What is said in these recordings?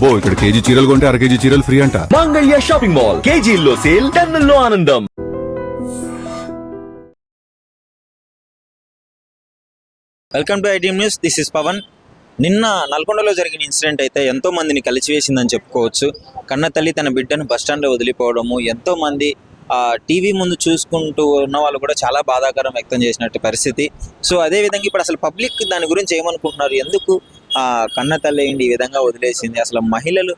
అబ్బో ఇక్కడ కేజీ చీరలు కొంటే అర కేజీ చీరలు ఫ్రీ అంట. మంగళ్య షాపింగ్ మాల్, కేజీల్లో సేల్, టన్నుల్లో ఆనందం. Welcome to ITM news. This is Pavan. నిన్న నల్గొండలో జరిగిన ఇన్సిడెంట్ అయితే ఎంతో మందిని కలిసివేసిందని చెప్పుకోవచ్చు. కన్న తల్లి తన బిడ్డను బస్టాండ్లో వదిలిపోవడము, ఎంతో మంది టీవీ ముందు చూసుకుంటూ ఉన్న వాళ్ళు కూడా చాలా బాధాకరం వ్యక్తం చేసినట్టు పరిస్థితి. సో అదేవిధంగా ఇప్పుడు అసలు పబ్లిక్ దాని గురించి ఏమనుకుంటున్నారు, ఎందుకు కన్న తల్లి ఏంటి ఈ విధంగా వదిలేసింది, అసలు మహిళలు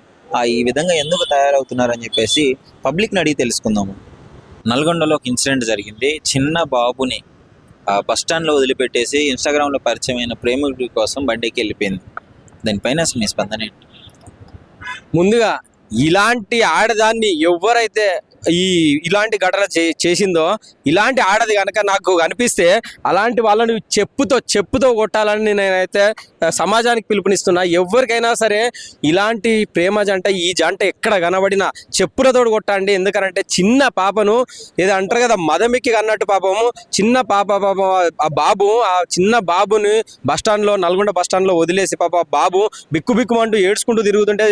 ఈ విధంగా ఎందుకు తయారవుతున్నారని చెప్పేసి పబ్లిక్ని అడిగి తెలుసుకుందాము. నల్గొండలో ఒక ఇన్సిడెంట్ జరిగింది. చిన్న బాబుని బస్టాండ్లో వదిలిపెట్టేసి ఇన్స్టాగ్రామ్లో పరిచయమైన ప్రేమికుడి కోసం బండికి వెళ్ళిపోయింది. దానిపైన అసలు మీ స్పందన ఏంటి? ముందుగా ఇలాంటి ఆడదాన్ని ఎవరైతే ఇలాంటి ఘటన చేసిందో, ఇలాంటి ఆడది కనుక నాకు అనిపిస్తే అలాంటి వాళ్ళని చెప్పుతో కొట్టాలని నేనైతే సమాజానికి పిలుపునిస్తున్నా. ఎవరికైనా సరే ఇలాంటి ప్రేమ జంట, ఈ జంట ఎక్కడ కనబడినా చెప్పులతోడు కొట్టండి. ఎందుకంటే చిన్న పాపను ఏదో అంటారు కదా, మదమిక్కి అన్నట్టు పాపము చిన్న పాపం ఆ చిన్న బాబుని నల్గొండ బస్టాండ్లో వదిలేసి పాప బాబు బిక్కుమంటూ ఏడ్చుకుంటూ తిరుగుతుంటే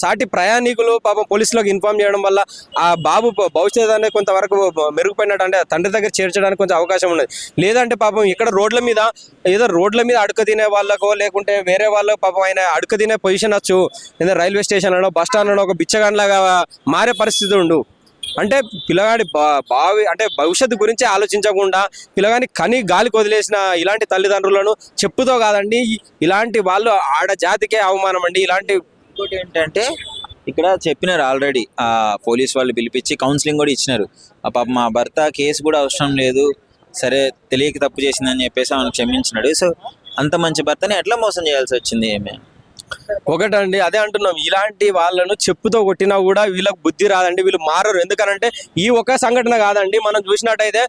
సాటి ప్రయాణికులు పాపం పోలీసులకు ఇన్ఫార్మ్ చేయడం వల్ల ఆ బాబు భవిష్యత్తు అనేది కొంతవరకు మెరుగుపోయినట్టు, అంటే తండ్రి దగ్గర చేర్చడానికి కొంచెం అవకాశం ఉన్నది. లేదంటే పాపం ఇక్కడ రోడ్ల మీద అడుక తినే వాళ్ళకో లేకుంటే వేరే వాళ్ళకు పాపం ఆయన అడుక తినే పొజిషన్ వచ్చు. ఏదైనా రైల్వే స్టేషన్ అనో బస్ స్టాండ్ అనో ఒక బిచ్చగాన్లాగా మారే పరిస్థితి ఉండు. అంటే పిల్లగాడి అంటే భవిష్యత్తు గురించి ఆలోచించకుండా పిల్లగాని కని గాలికి వదిలేసిన ఇలాంటి తల్లిదండ్రులను చెప్పుతో కాదండి, ఇలాంటి వాళ్ళు ఆడ జాతికే అవమానం అండి. ఇంకోటి ఏంటంటే ఇక్కడ చెప్పినారు ఆల్రెడీ, పోలీస్ వాళ్ళు పిలిపించి కౌన్సిలింగ్ కూడా ఇచ్చినారు. పాప మా భర్త కేసు కూడా అవసరం లేదు, సరే తెలియక తప్పు చేసిందని చెప్పేసి ఆమెను క్షమించినాడు. సో అంత మంచి భర్తని ఎట్లా మోసం చేయాల్సి వచ్చింది? ఏమే ఒకటండి, అదే అంటున్నాం, ఇలాంటి వాళ్ళను చెప్పుతో కొట్టినా కూడా వీళ్ళకి బుద్ధి రాదండి, వీళ్ళు మారరు. ఎందుకనంటే ఈ ఒక సంఘటన కాదండి, మనం చూసినట్టయితే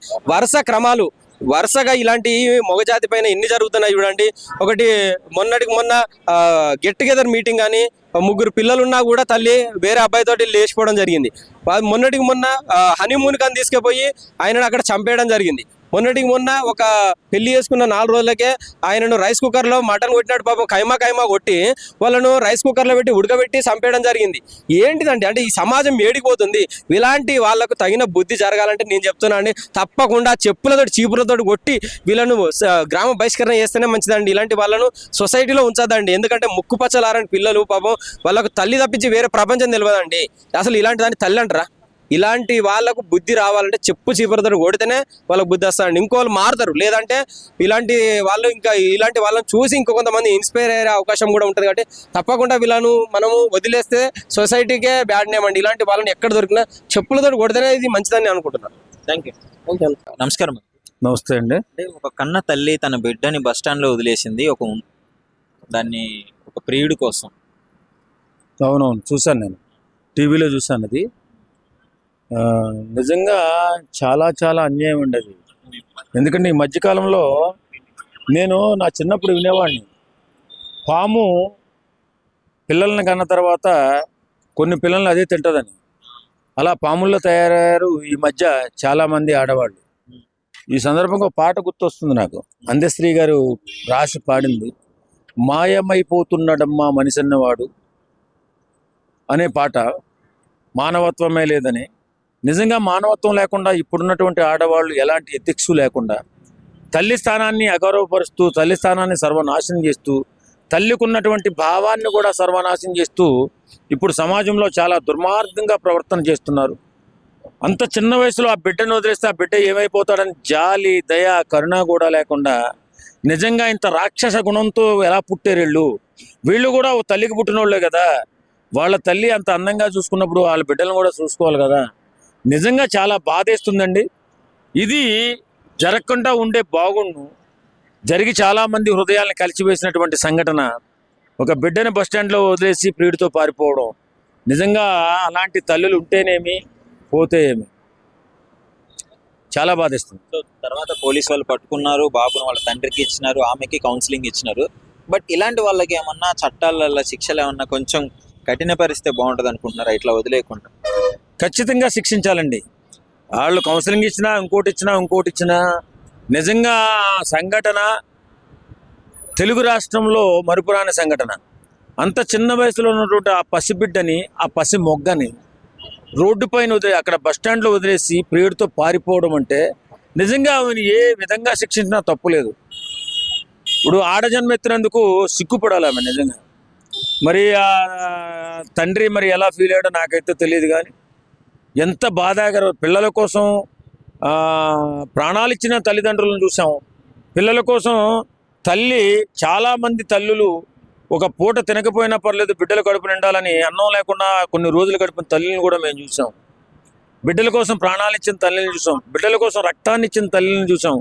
వరుసగా ఇలాంటి మొగజాతి పైన ఎన్ని జరుగుతున్నాయి చూడండి. ఒకటి మొన్నటికి మొన్న గెట్ టుగెదర్ మీటింగ్ అని 3 పిల్లలున్నా కూడా తల్లి వేరే అబ్బాయితోటి లేచిపోవడం జరిగింది. మొన్నటికి మొన్న హనీమూన్ కని తీసుకుపోయి ఆయనను అక్కడ చంపేయడం జరిగింది. మొన్నటికి మొన్న ఒక పెళ్లి చేసుకున్న 4 రోజులకే ఆయనను రైస్ కుక్కర్లో మటన్ కొట్టినట్టు పాపం కైమా కొట్టి వాళ్ళను రైస్ కుక్కర్లో పెట్టి ఉడకబెట్టి చంపేయడం జరిగింది. ఏంటిదండి, అంటే ఈ సమాజం ఏడిపోతుంది. ఇలాంటి వాళ్ళకు తగిన బుద్ధి జరగాలంటే నేను చెప్తున్నా అండి, తప్పకుండా చీపులతోటి కొట్టి వీళ్ళను గ్రామ బహిష్కరణ చేస్తేనే మంచిదండి. ఇలాంటి వాళ్ళను సొసైటీలో ఉంచదండి. ఎందుకంటే ముక్కుపచ్చలారని పిల్లలు పాపం, వాళ్ళకు తల్లి తప్పించి వేరే ప్రపంచం తెలియదండి. అసలు ఇలాంటి దాన్ని తల్లి అంటారా? ఇలాంటి వాళ్ళకు బుద్ధి రావాలంటే చీపురతో కొడితేనే వాళ్ళకు బుద్ధి వస్తారండి. ఇంకోళ్ళు మారుతారు. లేదంటే ఇలాంటి వాళ్ళని చూసి కొంతమంది ఇన్స్పైర్ అయ్యే అవకాశం కూడా ఉంటుంది. కాబట్టి తప్పకుండా వీళ్ళను మనము వదిలేస్తే సొసైటీకే బ్యాడ్ నేమ్ అండి. ఇలాంటి వాళ్ళని ఎక్కడ దొరికినా చెప్పులతో కొడితేనే ఇది మంచిదని అనుకుంటున్నాను. Thank you. నమస్కారం. నమస్తే అండి. ఒక కన్న తల్లి తన బిడ్డని బస్ స్టాండ్లో వదిలేసింది, ఒక ప్రియుడి కోసం. అవునవును, చూశాను, నేను టీవీలో చూశాను. అది నిజంగా చాలా అన్యాయం ఉండేది. ఎందుకంటే ఈ మధ్యకాలంలో నేను నా చిన్నప్పుడు వినేవాడిని, పాము పిల్లల్ని కన్న తర్వాత కొన్ని పిల్లల్ని అదే తింటుందని. అలా పాముల్లో తయారయ్యారు ఈ మధ్య చాలామంది ఆడవాళ్ళు. ఈ సందర్భంగా పాట గుర్తొస్తుంది నాకు. అందశ్రీ గారు రాసి పాడింది, మాయమైపోతున్నాడమ్మా మనిషన్నవాడు అనే పాట. మానవత్వమే లేదని, నిజంగా మానవత్వం లేకుండా ఇప్పుడున్నటువంటి ఆడవాళ్ళు ఎలాంటి ఎథిక్స్ లేకుండా తల్లి స్థానాన్ని అగౌరవపరుస్తూ, తల్లి స్థానాన్ని సర్వనాశనం చేస్తూ, తల్లికి ఉన్నటువంటి భావాన్ని కూడా సర్వనాశనం చేస్తూ ఇప్పుడు సమాజంలో చాలా దుర్మార్గంగా ప్రవర్తన చేస్తున్నారు. అంత చిన్న వయసులో ఆ బిడ్డను వదిలేస్తే ఆ బిడ్డ ఏమైపోతాడని జాలి, దయ, కరుణ కూడా లేకుండా నిజంగా ఇంత రాక్షస గుణంతో ఎలా పుట్టారు వీళ్ళు కూడా ఓ తల్లికి పుట్టినోళ్ళే కదా. వాళ్ళ తల్లి అంత అందంగా చూసుకున్నప్పుడు వాళ్ళ బిడ్డలను కూడా చూసుకోవాలి కదా. నిజంగా చాలా బాధేస్తుందండి. ఇది జరగకుండా ఉండే బాగుండు, జరిగి చాలామంది హృదయాలను కలిసివేసినటువంటి సంఘటన. ఒక బిడ్డని బస్టాండ్లో వదిలేసి ప్రియుడితో పారిపోవడం, నిజంగా అలాంటి తల్లులు ఉంటేనేమి పోతే ఏమి, చాలా బాధేస్తుంది. సో తర్వాత పోలీసు వాళ్ళు పట్టుకున్నారు, బాబును వాళ్ళ తండ్రికి ఇచ్చినారు, ఆమెకి కౌన్సిలింగ్ ఇచ్చినారు. బట్ ఇలాంటి వాళ్ళకి ఏమన్నా చట్టాలలో శిక్షలు ఏమన్నా కొంచెం కఠిన పరిస్థితి బాగుంటుంది అనుకుంటున్నారా ఇట్లా వదిలేయకుండా? ఖచ్చితంగా శిక్షించాలండి. వాళ్ళు కౌన్సిలింగ్ ఇచ్చినా ఇంకోటి ఇచ్చినా నిజంగా సంఘటన తెలుగు రాష్ట్రంలో మరుపురాని సంఘటన. అంత చిన్న వయసులో ఉన్నటువంటి ఆ పసిబిడ్డని, ఆ పసి మొగ్గని రోడ్డు పైన అక్కడ బస్టాండ్లో వదిలేసి ప్రియుడితో పారిపోవడం అంటే నిజంగా ఆమెను ఏ విధంగా శిక్షించినా తప్పులేదు. ఇప్పుడు ఆడజన్మెత్తినందుకు సిగ్గుపడాలి ఆమె నిజంగా. మరి ఆ తండ్రి మరి ఎలా ఫీల్ అయ్యాడో నాకైతే తెలియదు. కానీ ఎంత బాధాకరం. పిల్లల కోసం ప్రాణాలు ఇచ్చిన తల్లిదండ్రులను చూసాం. పిల్లల కోసం చాలామంది తల్లులు ఒక పూట తినకపోయినా పర్లేదు బిడ్డల కడుపు నిండాలని అన్నం లేకుండా కొన్ని రోజులు గడిపిన తల్లిని కూడా మేము చూసాం. బిడ్డల కోసం ప్రాణాలు ఇచ్చిన తల్లిని చూసాం. బిడ్డల కోసం రక్తాన్ని ఇచ్చిన తల్లిని చూసాం.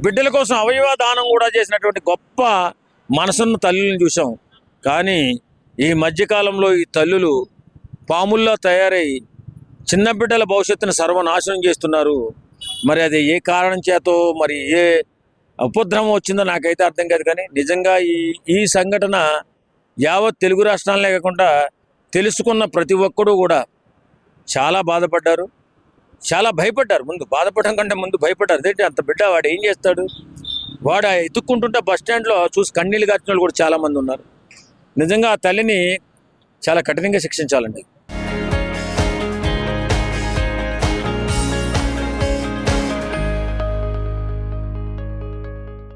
బిడ్డల కోసం అవయవ దానం కూడా చేసినటువంటి గొప్ప మనసున్న తల్లిని చూసాం. కానీ ఈ మధ్యకాలంలో ఈ తల్లులు పాముల్లో తయారై చిన్న బిడ్డల భవిష్యత్తును సర్వనాశనం చేస్తున్నారు. మరి అది ఏ కారణం చేతో, మరి ఏ ఉపద్రవం వచ్చిందో నాకైతే అర్థం కాదు. కానీ నిజంగా ఈ సంఘటన యావత్ తెలుగు రాష్ట్రాలనే కాకుండా తెలుసుకున్న ప్రతి ఒక్కరూ కూడా చాలా బాధపడ్డారు, చాలా భయపడ్డారు. ముందు బాధపడడం కంటే ముందు భయపడ్డారు. అదేంటి అంత బిడ్డ వాడు ఏం చేస్తాడు, వాడు ఎత్తుక్కుంటుంటే బస్ స్టాండ్లో చూసి కన్నీళ్ళు కార్చిన వాళ్ళు కూడా చాలామంది ఉన్నారు. నిజంగా ఆ తల్లిని చాలా కఠినంగా శిక్షించాలండి.